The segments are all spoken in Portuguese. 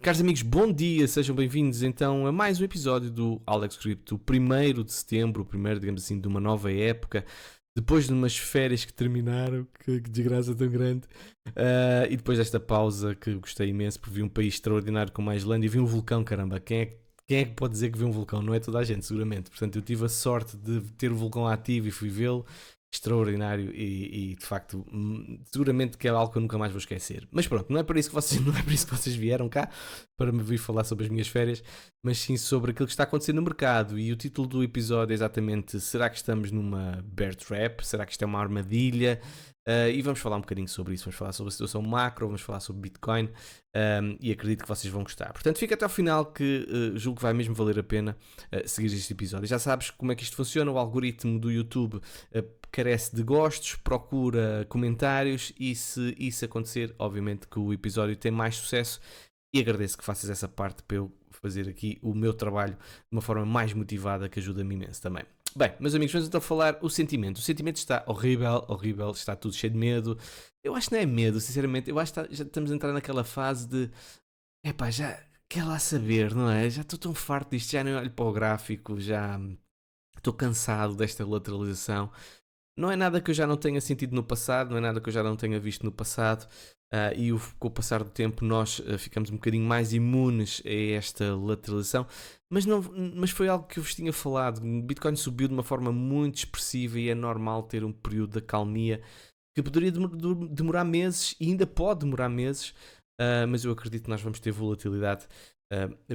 Caros amigos, bom dia, sejam bem-vindos então a mais um episódio do Alex Crypto, o 1º de setembro, o primeiro, digamos assim, de uma nova época, depois de umas férias que terminaram, que desgraça tão grande, e depois desta pausa que gostei imenso, porque vi um país extraordinário como a Islândia e vi um vulcão, caramba, quem é que pode dizer que viu um vulcão? Não é toda a gente, seguramente. Portanto, eu tive a sorte de ter o vulcão ativo e fui vê-lo, extraordinário e de facto seguramente que é algo que eu nunca mais vou esquecer. Mas pronto, não é para isso que vocês, não é para isso que vocês vieram cá, para me vir falar sobre as minhas férias, mas sim sobre aquilo que está acontecendo no mercado. E o título do episódio é exatamente: será que estamos numa bear trap? Será que isto é uma armadilha? E vamos falar um bocadinho sobre isso. Vamos falar sobre a situação macro, vamos falar sobre Bitcoin, e acredito que vocês vão gostar. Portanto, fica até ao final, que julgo que vai mesmo valer a pena seguir este episódio. Já sabes como é que isto funciona: o algoritmo do YouTube carece de gostos, procura comentários, e se isso acontecer, obviamente que o episódio tem mais sucesso, e agradeço que faças essa parte para eu fazer aqui o meu trabalho de uma forma mais motivada, que ajuda-me imenso também. Bem, meus amigos, vamos então falar o sentimento. O sentimento está horrível, horrível, está tudo cheio de medo. Eu acho que não é medo, sinceramente. Eu acho que já estamos a entrar naquela fase de epá, já quer lá saber, não é? Já estou tão farto disto, já não olho para o gráfico, já estou cansado desta lateralização. Não é nada que eu já não tenha sentido no passado, não é nada que eu já não tenha visto no passado, com o passar do tempo nós ficamos um bocadinho mais imunes a esta lateralização, mas foi algo que eu vos tinha falado. O Bitcoin subiu de uma forma muito expressiva e é normal ter um período de acalmia que poderia demorar meses, e ainda pode demorar meses, mas eu acredito que nós vamos ter volatilidade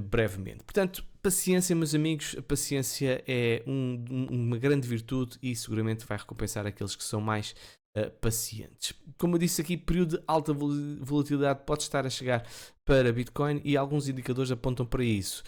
brevemente. Portanto, paciência, meus amigos. A paciência é uma grande virtude e seguramente vai recompensar aqueles que são mais pacientes. Como eu disse aqui, período de alta volatilidade pode estar a chegar para Bitcoin e alguns indicadores apontam para isso.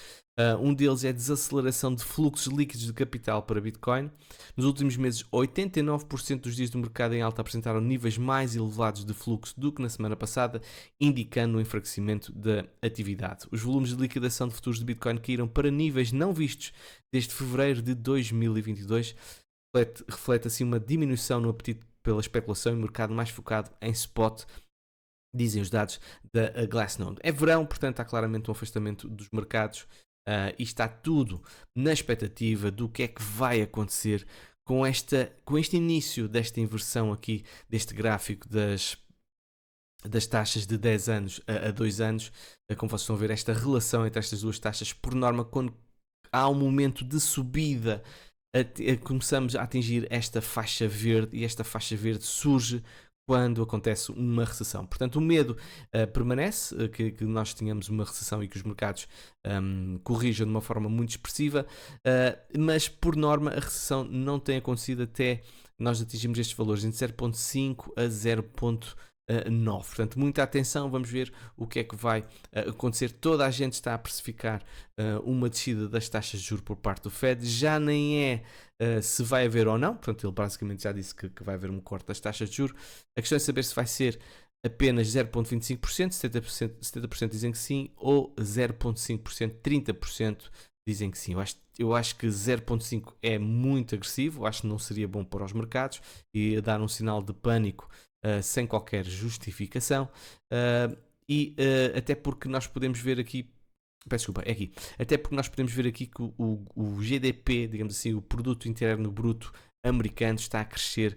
Um deles é a desaceleração de fluxos líquidos de capital para Bitcoin. Nos últimos meses, 89% dos dias do mercado em alta apresentaram níveis mais elevados de fluxo do que na semana passada, indicando um enfraquecimento da atividade. Os volumes de liquidação de futuros de Bitcoin caíram para níveis não vistos desde fevereiro de 2022. Reflete assim uma diminuição no apetite pela especulação e mercado mais focado em spot, dizem os dados da Glassnode. É verão, portanto há claramente um afastamento dos mercados, e está tudo na expectativa do que é que vai acontecer com este início desta inversão aqui, deste gráfico das taxas de 10 anos a 2 anos. Como vocês estão a ver, esta relação entre estas duas taxas, por norma, quando há um momento de subida, começamos a atingir esta faixa verde, e esta faixa verde surge quando acontece uma recessão. Portanto, o medo permanece, que nós tenhamos uma recessão e que os mercados corrijam de uma forma muito expressiva, mas por norma a recessão não tem acontecido até nós atingirmos estes valores entre 0.5 a 0.9. Portanto, muita atenção, vamos ver o que é que vai acontecer. Toda a gente está a precificar uma descida das taxas de juros por parte do Fed. Já nem é se vai haver ou não, portanto ele basicamente já disse que vai haver um corte das taxas de juros. A questão é saber se vai ser apenas 0.25%, 70% dizem que sim, ou 0.5%, 30% dizem que sim. Eu acho que 0.5% é muito agressivo, acho que não seria bom para os mercados e dar um sinal de pânico sem qualquer justificação, até porque nós podemos ver aqui, peço desculpa, é aqui, até porque nós podemos ver aqui que o GDP, digamos assim, o produto interno bruto americano, está a crescer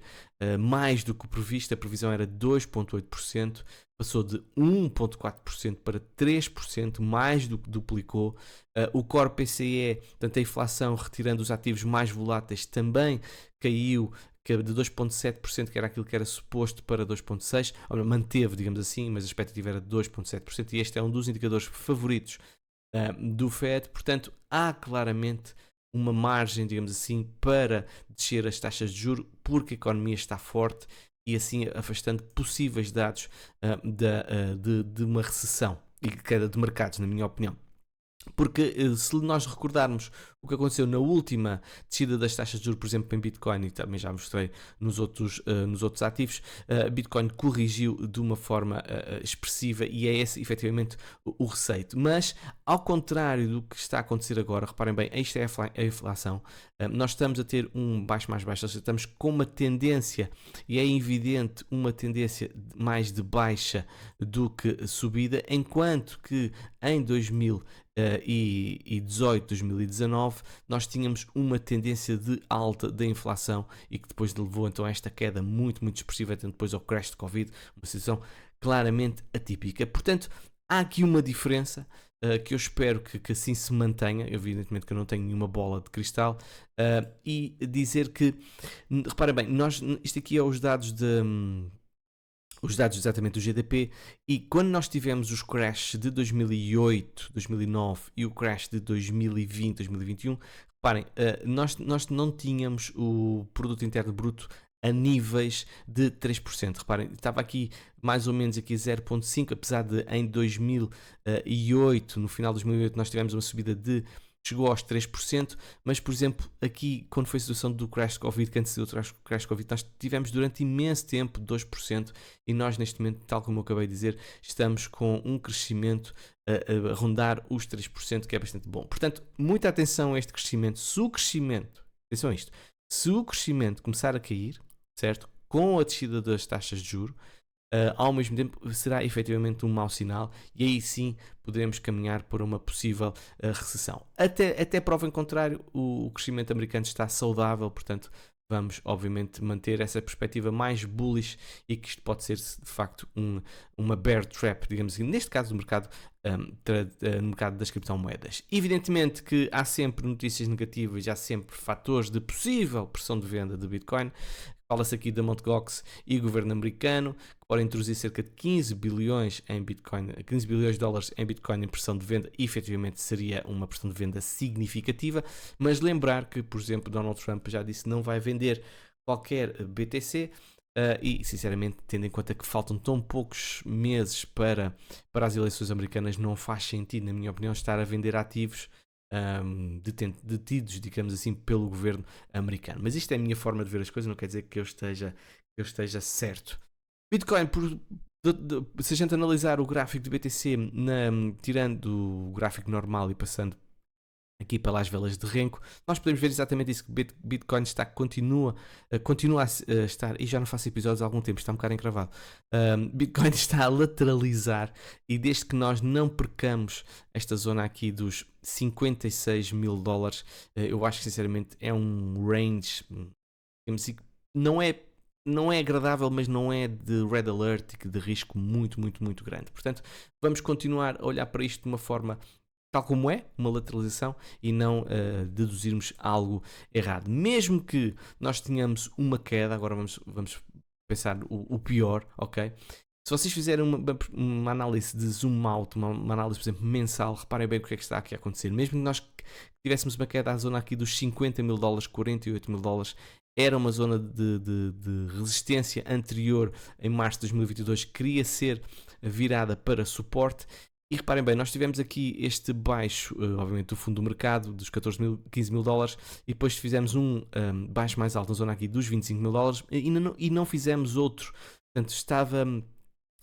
mais do que o previsto. A previsão era 2.8%, passou de 1.4% para 3%, mais do que duplicou. O Core PCE, portanto a inflação retirando os ativos mais voláteis, também caiu de 2.7%, que era aquilo que era suposto, para 2.6%, manteve, digamos assim, mas a expectativa era de 2.7%, e este é um dos indicadores favoritos do Fed. Portanto, há claramente uma margem, digamos assim, para descer as taxas de juros, porque a economia está forte, e assim afastando possíveis dados de uma recessão e queda de mercados, na minha opinião. Porque se nós recordarmos o que aconteceu na última descida das taxas de juros, por exemplo, em Bitcoin, e também já mostrei nos outros ativos, Bitcoin corrigiu de uma forma expressiva e é esse efetivamente o receito. Mas, ao contrário do que está a acontecer agora, reparem bem, isto é a inflação, nós estamos a ter um baixo mais baixo, ou seja, estamos com uma tendência, e é evidente uma tendência mais de baixa do que subida, enquanto que em 2018, 2019, nós tínhamos uma tendência de alta da inflação e que depois levou então a esta queda muito, muito expressiva, então depois ao crash de Covid, uma situação claramente atípica. Portanto, há aqui uma diferença que eu espero que assim se mantenha. Evidentemente que eu não tenho nenhuma bola de cristal, e dizer que, reparem bem, isto aqui é os dados exatamente do GDP, e quando nós tivemos os crashes de 2008, 2009 e o crash de 2020, 2021, reparem, nós não tínhamos o produto interno bruto a níveis de 3%. Reparem, estava aqui mais ou menos aqui 0,5%, apesar de em 2008, no final de 2008, nós tivemos uma subida chegou aos 3%, mas, por exemplo, aqui, quando foi a situação do crash Covid, que antecedeu o crash Covid, nós tivemos durante imenso tempo 2%, e nós, neste momento, tal como eu acabei de dizer, estamos com um crescimento a rondar os 3%, que é bastante bom. Portanto, muita atenção a este crescimento. Atenção a isto, se o crescimento começar a cair, certo? Com a descida das taxas de juros, ao mesmo tempo será efetivamente um mau sinal, e aí sim poderemos caminhar para uma possível recessão. Até prova em contrário, o crescimento americano está saudável, portanto vamos obviamente manter essa perspectiva mais bullish, e que isto pode ser de facto uma bear trap, digamos assim, neste caso do mercado, no mercado das criptomoedas. Evidentemente que há sempre notícias negativas, há sempre fatores de possível pressão de venda de Bitcoin. Fala-se aqui da Mt. Gox e governo americano, que podem introduzir cerca de 15 bilhões em Bitcoin, 15 bilhões de dólares em Bitcoin em pressão de venda, e efetivamente seria uma pressão de venda significativa. Mas lembrar que, por exemplo, Donald Trump já disse que não vai vender qualquer BTC, e sinceramente, tendo em conta que faltam tão poucos meses para as eleições americanas, não faz sentido, na minha opinião, estar a vender ativos detidos, digamos assim, pelo governo americano. Mas isto é a minha forma de ver as coisas, não quer dizer que eu esteja certo. Bitcoin, se a gente analisar o gráfico de BTC, tirando o gráfico normal e passando aqui pelas velas de renco, nós podemos ver exatamente isso, que Bitcoin continua a estar, e já não faço episódios há algum tempo, está um bocado encravado. Bitcoin está a lateralizar, e desde que nós não percamos esta zona aqui dos 56 mil dólares, eu acho que sinceramente é um range, digamos assim, não é agradável, mas não é de red alert e de risco muito, muito, muito grande. Portanto, vamos continuar a olhar para isto de uma forma tal como é, uma lateralização, e não deduzirmos algo errado. Mesmo que nós tenhamos uma queda, agora vamos pensar o pior, ok? Se vocês fizerem uma análise de zoom out, uma análise, por exemplo, mensal, reparem bem o que é que está aqui a acontecer. Mesmo que nós tivéssemos uma queda à zona aqui dos 50 mil dólares, 48 mil dólares, era uma zona de resistência anterior em março de 2022, que queria ser virada para suporte. E reparem bem, nós tivemos aqui este baixo, obviamente, do fundo do mercado, dos 15 mil dólares, e depois fizemos um baixo mais alto na zona aqui dos 25 mil dólares, e não fizemos outro. Portanto,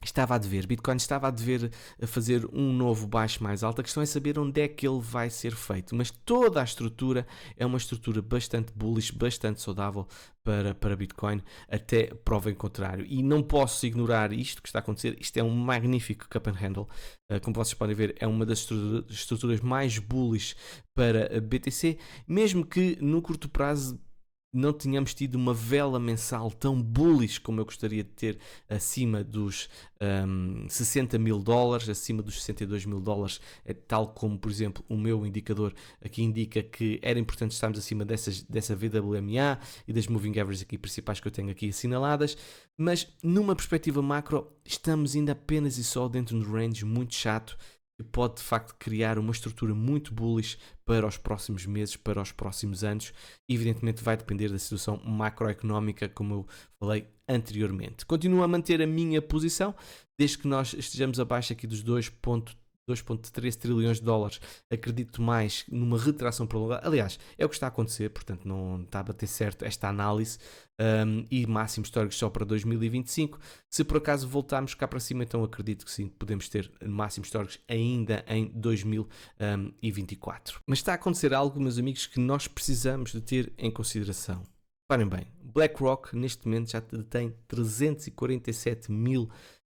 estava a dever, Bitcoin estava a dever fazer um novo baixo mais alto. A questão é saber onde é que ele vai ser feito, mas toda a estrutura é uma estrutura bastante bullish, bastante saudável para Bitcoin, até prova em contrário, e não posso ignorar isto que está a acontecer. Isto é um magnífico cup and handle, como vocês podem ver, é uma das estruturas mais bullish para a BTC, mesmo que no curto prazo não tínhamos tido uma vela mensal tão bullish como eu gostaria de ter, acima dos 60 mil dólares, acima dos 62 mil dólares, tal como, por exemplo, o meu indicador aqui indica que era importante estarmos acima dessa VWMA e das Moving Averages aqui principais que eu tenho aqui assinaladas, mas numa perspectiva macro estamos ainda apenas e só dentro de um range muito chato, que pode de facto criar uma estrutura muito bullish para os próximos meses, para os próximos anos. Evidentemente vai depender da situação macroeconómica, como eu falei anteriormente. Continuo a manter a minha posição, desde que nós estejamos abaixo aqui dos 2,13 trilhões de dólares. Acredito mais numa retração prolongada. Aliás, é o que está a acontecer, portanto não está a bater certo esta análise. E máximos históricos só para 2025. Se por acaso voltarmos cá para cima, então acredito que sim, podemos ter máximos históricos ainda em 2024. Mas está a acontecer algo, meus amigos, que nós precisamos de ter em consideração. Reparem bem, BlackRock neste momento já tem 347 mil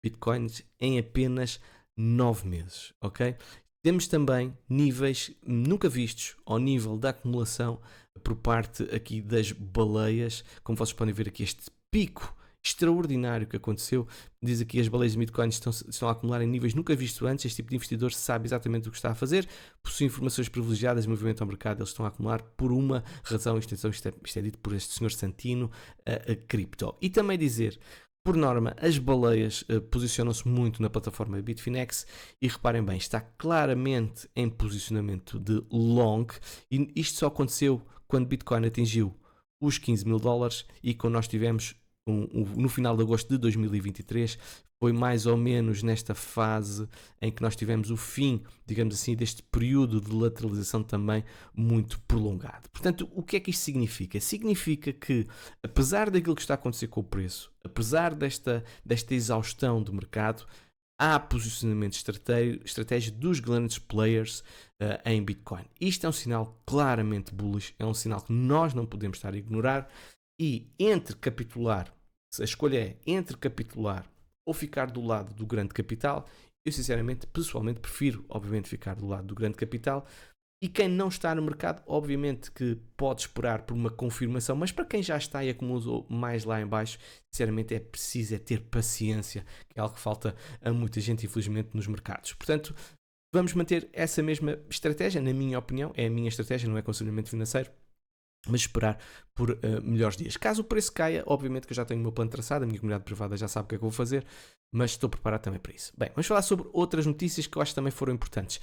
bitcoins em apenas 9 meses, ok? Temos também níveis nunca vistos ao nível da acumulação por parte aqui das baleias, como vocês podem ver aqui este pico extraordinário que aconteceu. Diz aqui as baleias de Bitcoin estão a acumular em níveis nunca vistos antes. Este tipo de investidor sabe exatamente o que está a fazer, possui informações privilegiadas, movimento ao mercado, eles estão a acumular por uma razão. Isto é dito por este senhor Santino, a Crypto. E também dizer, por norma, as baleias posicionam-se muito na plataforma Bitfinex e reparem bem, está claramente em posicionamento de long, e isto só aconteceu quando Bitcoin atingiu os 15 mil dólares e quando nós tivemos no final de agosto de 2023, foi mais ou menos nesta fase em que nós tivemos o fim, digamos assim, deste período de lateralização também muito prolongado. Portanto, o que é que isto significa? Significa que, apesar daquilo que está a acontecer com o preço, apesar desta exaustão do mercado, há posicionamento estratégico dos grandes players em Bitcoin. Isto é um sinal claramente bullish, é um sinal que nós não podemos estar a ignorar. E entre capitular, se a escolha é entre capitular ou ficar do lado do grande capital, eu sinceramente, pessoalmente, prefiro obviamente ficar do lado do grande capital. E quem não está no mercado, obviamente que pode esperar por uma confirmação, mas para quem já está e acumulou mais lá em baixo, sinceramente é preciso ter paciência, que é algo que falta a muita gente, infelizmente, nos mercados. Portanto, vamos manter essa mesma estratégia, na minha opinião, é a minha estratégia, não é aconselhamento financeiro, mas esperar por melhores dias. Caso o preço caia, obviamente que eu já tenho o meu plano traçado, a minha comunidade privada já sabe o que é que eu vou fazer, mas estou preparado também para isso. Bem, vamos falar sobre outras notícias que eu acho que também foram importantes.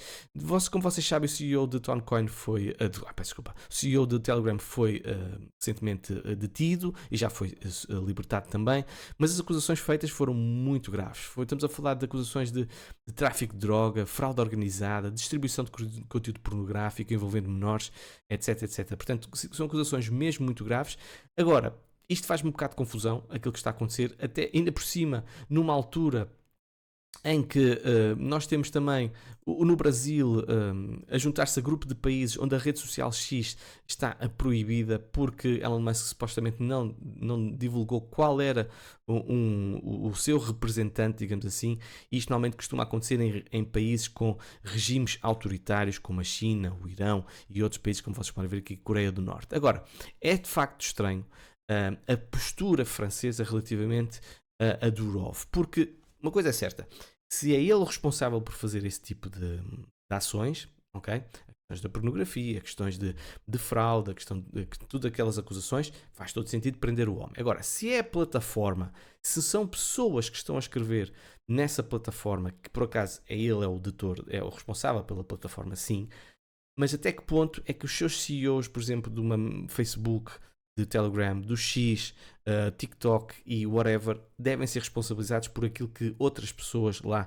Como vocês sabem, o CEO de Toncoin foi... o CEO de Telegram foi recentemente detido e já foi libertado também, mas as acusações feitas foram muito graves. Estamos a falar de acusações de tráfico de droga, fraude organizada, distribuição de conteúdo pornográfico envolvendo menores, etc, etc. Portanto, são acusações mesmo muito graves. Agora, isto faz-me um bocado de confusão, aquilo que está a acontecer, até ainda por cima, numa altura em que nós temos também no Brasil a juntar-se a grupo de países onde a rede social X está proibida porque Elon Musk supostamente não divulgou qual era o seu representante, digamos assim, e isto normalmente costuma acontecer em países com regimes autoritários como a China, o Irão e outros países, como vocês podem ver aqui, Coreia do Norte. Agora, é de facto estranho a postura francesa relativamente a Durov, porque uma coisa é certa, se é ele responsável por fazer esse tipo de ações, ok? Questões da pornografia, questões de fraude, questão de todas aquelas acusações, faz todo sentido prender o homem. Agora, se é a plataforma, se são pessoas que estão a escrever nessa plataforma, que por acaso ele é o editor, é o responsável pela plataforma, sim, mas até que ponto é que os seus CEOs, por exemplo, de uma Facebook, de Telegram, do X, TikTok e whatever, devem ser responsabilizados por aquilo que outras pessoas lá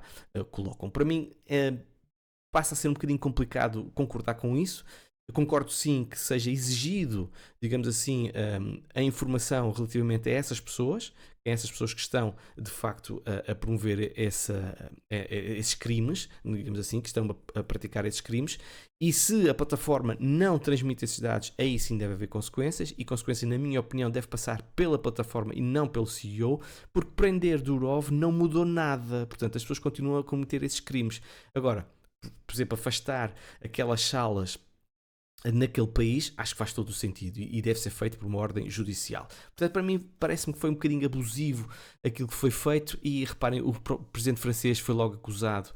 colocam. Para mim, passa a ser um bocadinho complicado concordar com isso. Eu concordo sim que seja exigido, digamos assim, a informação relativamente a essas pessoas que estão de facto a promover esses crimes, digamos assim, que estão a praticar esses crimes, e se a plataforma não transmite esses dados, aí sim deve haver consequências, e consequência, na minha opinião, deve passar pela plataforma e não pelo CEO, porque prender Durov não mudou nada, portanto as pessoas continuam a cometer esses crimes. Agora, por exemplo, afastar aquelas salas naquele país, acho que faz todo o sentido e deve ser feito por uma ordem judicial. Portanto, para mim, parece-me que foi um bocadinho abusivo aquilo que foi feito, e reparem, o presidente francês foi logo acusado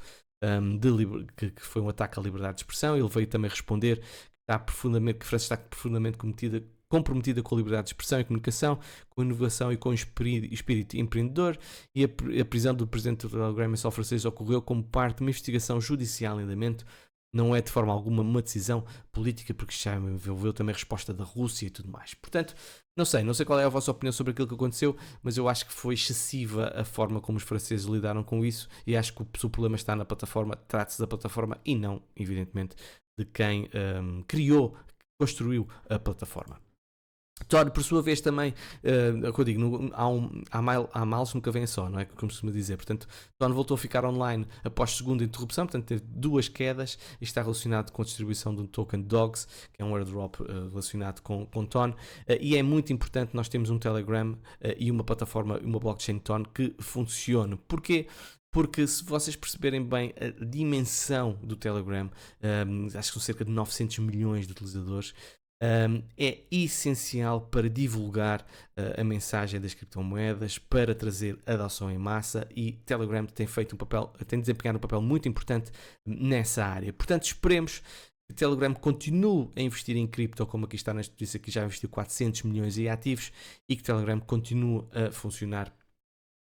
que foi um ataque à liberdade de expressão. Ele veio também responder que a França está profundamente comprometida com a liberdade de expressão e comunicação, com a inovação e com o espírito empreendedor, e a prisão do presidente do Telegram francês ocorreu como parte de uma investigação judicial em andamento não é de forma alguma uma decisão política, porque já envolveu também a resposta da Rússia e tudo mais. Portanto, não sei qual é a vossa opinião sobre aquilo que aconteceu, mas eu acho que foi excessiva a forma como os franceses lidaram com isso, e acho que se o problema está na plataforma, trata-se da plataforma e não, evidentemente, de quem construiu a plataforma. Tor, por sua vez, também, é o que eu digo, há males nunca vem só, não é? Como se costuma dizer. Portanto, Ton voltou a ficar online após segunda interrupção, portanto, teve 2 quedas e está relacionado com a distribuição de um token DOGS, que é um airdrop relacionado com Ton. E é muito importante nós termos um Telegram e uma plataforma, uma blockchain Ton que funcione. Porquê? Porque se vocês perceberem bem a dimensão do Telegram, acho que são cerca de 900 milhões de utilizadores, é essencial para divulgar a mensagem das criptomoedas, para trazer adoção em massa, e Telegram tem desempenhado um papel muito importante nessa área. Portanto, esperemos que Telegram continue a investir em cripto, como aqui está nesta notícia, que já investiu 400 milhões em ativos, e que Telegram continue a funcionar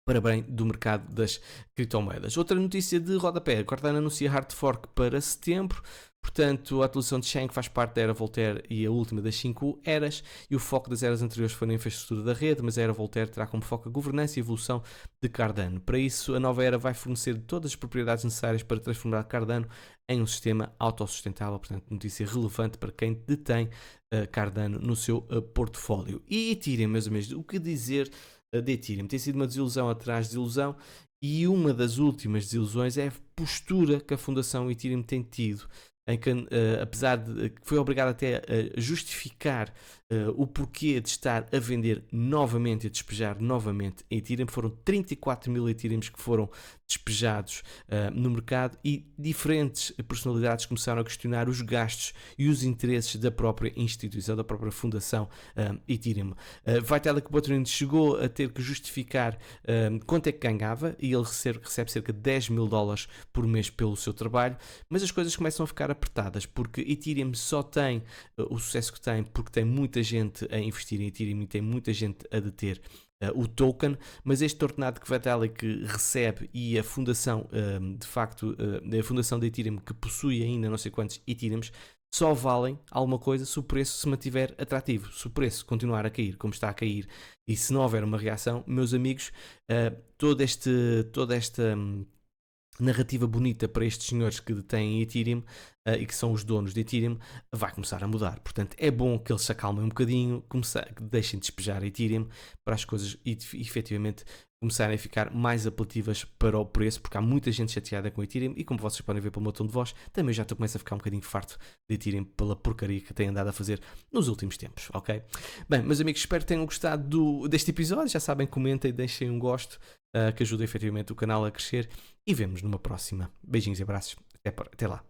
para bem do mercado das criptomoedas. Outra notícia de rodapé: Cardano anuncia hard fork para setembro. Portanto, a atualização de Shank faz parte da era Voltaire e a última das 5 eras, e o foco das eras anteriores foi na infraestrutura da rede, mas a era Voltaire terá como foco a governança e evolução de Cardano. Para isso, a nova era vai fornecer todas as propriedades necessárias para transformar Cardano em um sistema autossustentável. Portanto, notícia relevante para quem detém Cardano no seu portfólio. E Ethereum, meus amigos, o que dizer de Ethereum? Tem sido uma desilusão atrás de desilusão, e uma das últimas desilusões é a postura que a Fundação Ethereum tem tido, em que, apesar de que foi obrigado até a justificar o porquê de estar a vender novamente e a despejar novamente Ethereum. Foram 34 mil Ethereums que foram despejados no mercado, e diferentes personalidades começaram a questionar os gastos e os interesses da própria instituição, da própria fundação Ethereum. Vitalik Buterin chegou a ter que justificar quanto é que ganhava, e ele recebe cerca de 10 mil dólares por mês pelo seu trabalho, mas as coisas começam a ficar apertadas, porque Ethereum só tem o sucesso que tem porque tem muita gente a investir em Ethereum e tem muita gente a deter o token, mas este ordenado que Vitalik recebe e a fundação, de facto, a fundação da Ethereum, que possui ainda não sei quantos Ethereums, só valem alguma coisa se o preço se mantiver atrativo. Se o preço continuar a cair como está a cair, e se não houver uma reação, meus amigos, toda esta narrativa bonita para estes senhores que detêm Ethereum e que são os donos de Ethereum vai começar a mudar. Portanto, é bom que eles se acalmem um bocadinho, que deixem de despejar Ethereum, para as coisas efetivamente começarem a ficar mais apelativas para o preço, porque há muita gente chateada com Ethereum, e como vocês podem ver pelo meu tom de voz, também já começo a ficar um bocadinho farto de Ethereum pela porcaria que tem andado a fazer nos últimos tempos, ok? Bem, meus amigos, espero que tenham gostado deste episódio. Já sabem, comentem, deixem um gosto, que ajuda efetivamente o canal a crescer, e vemos numa próxima. Beijinhos e abraços, até lá.